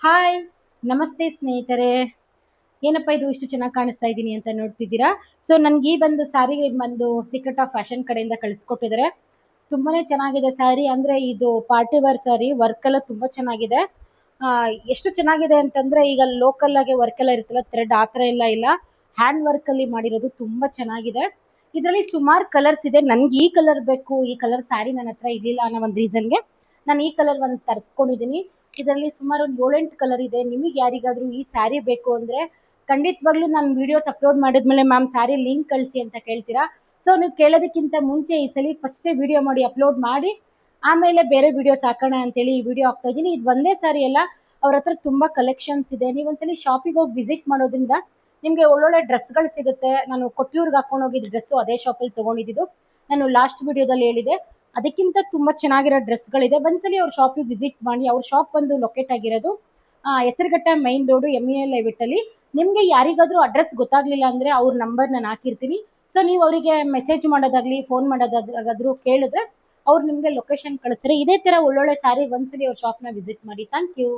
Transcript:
Hi, ನಮಸ್ತೆ ಸ್ನೇಹಿತರೆ. ಏನಪ್ಪ ಇದು ಇಷ್ಟು ಚೆನ್ನಾಗಿ ಕಾಣಿಸ್ತಾ ಇದ್ದೀನಿ ಅಂತ ನೋಡ್ತಿದ್ದೀರಾ? ಸೊ ನನ್ಗೆ ಈ ಬಂದು ಸ್ಯಾರಿ ಬಂದು ಸೀಕ್ರೆಟ್ ಆಫ್ ಫ್ಯಾಷನ್ ಕಡೆಯಿಂದ ಕಳಿಸ್ಕೊಟ್ಟಿದ್ದಾರೆ. ತುಂಬಾನೇ ಚೆನ್ನಾಗಿದೆ ಸ್ಯಾರಿ. ಅಂದ್ರೆ ಇದು ಪಾರ್ಟಿ ವೇರ್ ಸ್ಯಾರಿ. ವರ್ಕ್ ಎಲ್ಲ ತುಂಬಾ ಚೆನ್ನಾಗಿದೆ. ಎಷ್ಟು ಚೆನ್ನಾಗಿದೆ ಅಂತಂದ್ರೆ ಈಗ ಲೋಕಲ್ ಆಗಿ ವರ್ಕ್ ಎಲ್ಲ ಇರುತ್ತಲ್ಲ, ಥ್ರೆಡ್ ಆ ಥರ ಎಲ್ಲ ಇಲ್ಲ. ಹ್ಯಾಂಡ್ ವರ್ಕ್ ಅಲ್ಲಿ ಮಾಡಿರೋದು ತುಂಬಾ ಚೆನ್ನಾಗಿದೆ. ಇದರಲ್ಲಿ ಸುಮಾರು ಕಲರ್ಸ್ ಇದೆ. ನನ್ಗೆ ಈ ಕಲರ್ ಬೇಕು, ಈ ಕಲರ್ ಸ್ಯಾರಿ ನನ್ನ ಹತ್ರ ಇರ್ಲಿಲ್ಲ ಅನ್ನೋ ಒಂದು ರೀಸನ್ಗೆ ನಾನು ಈ ಕಲರ್ ಒಂದು ತರಿಸ್ಕೊಂಡಿದ್ದೀನಿ. ಇದರಲ್ಲಿ ಸುಮಾರು ಒಂದು 7-8 ಕಲರ್ ಇದೆ. ನಿಮಗೆ ಯಾರಿಗಾದ್ರೂ ಈ ಸ್ಯಾರಿ ಬೇಕು ಅಂದ್ರೆ ಖಂಡಿತವಾಗ್ಲೂ ನಾನು ವಿಡಿಯೋಸ್ ಅಪ್ಲೋಡ್ ಮಾಡಿದ್ಮೇಲೆ ಮ್ಯಾಮ್ ಸ್ಯಾರಿ ಲಿಂಕ್ ಕಳಿಸಿ ಅಂತ ಕೇಳ್ತೀರಾ. ಸೊ ನೀವು ಕೇಳೋದಕ್ಕಿಂತ ಮುಂಚೆ ಈ ಸಲ ಫಸ್ಟೇ ವಿಡಿಯೋ ಮಾಡಿ ಅಪ್ಲೋಡ್ ಮಾಡಿ ಆಮೇಲೆ ಬೇರೆ ವಿಡಿಯೋಸ್ ಹಾಕೋಣ ಅಂತೇಳಿ ಈ ವಿಡಿಯೋ ಹಾಕ್ತಾ ಇದ್ದೀನಿ. ಇದು ಒಂದೇ ಸ್ಯಾರಿ ಅಲ್ಲ, ಅವ್ರ ಹತ್ರ ತುಂಬಾ ಕಲೆಕ್ಷನ್ಸ್ ಇದೆ. ನೀವು ಒಂದ್ಸಲಿ ಶಾಪಿಗೆ ಹೋಗಿ ವಿಸಿಟ್ ಮಾಡೋದ್ರಿಂದ ನಿಮಗೆ ಒಳ್ಳೊಳ್ಳೆ ಡ್ರೆಸ್ಗಳು ಸಿಗುತ್ತೆ. ನಾನು ಕೊಟ್ಟಿಯೂರ್ಗೆ ಹಾಕೊಂಡು ಹೋಗಿದ್ದ ಡ್ರೆಸ್ಸು ಅದೇ ಶಾಪಲ್ಲಿ ತೊಗೊಂಡಿದ್ದು. ನಾನು ಲಾಸ್ಟ್ ವಿಡಿಯೋದಲ್ಲಿ ಹೇಳಿದೆ. ಅದಕ್ಕಿಂತ ತುಂಬಾ ಚೆನ್ನಾಗಿರೋ ಡ್ರೆಸ್ಗಳಿದೆ. ಒಂದ್ಸಲಿ ಅವ್ರ ಶಾಪಿಗೆ ವಿಸಿಟ್ ಮಾಡಿ. ಅವ್ರ ಶಾಪ್ ಬಂದು ಲೊಕೇಟ್ ಆಗಿರೋದು ಹೆಸರುಘಟ್ಟ ಮೈನ್ ರೋಡು MEL ಅಲ್ಲಿ. ನಿಮಗೆ ಯಾರಿಗಾದ್ರೂ ಅಡ್ರೆಸ್ ಗೊತ್ತಾಗ್ಲಿಲ್ಲ ಅಂದ್ರೆ ಅವ್ರ ನಂಬರ್ ನಾನು ಹಾಕಿರ್ತೀನಿ. ಸೊ ನೀವು ಅವರಿಗೆ ಮೆಸೇಜ್ ಮಾಡೋದಾಗ್ಲಿ ಫೋನ್ ಮಾಡೋದಾದ್ರೂ ಕೇಳಿದ್ರೆ ಅವ್ರು ನಿಮಗೆ ಲೊಕೇಶನ್ ಕಳಿಸ್ತಾರೆ. ಇದೇ ತರ ಒಳ್ಳೊಳ್ಳೆ ಸ್ಯಾರಿ ಒಂದ್ಸಲಿ ಅವ್ರ ಶಾಪ್ನ ವಿಸಿಟ್ ಮಾಡಿ. Thank you.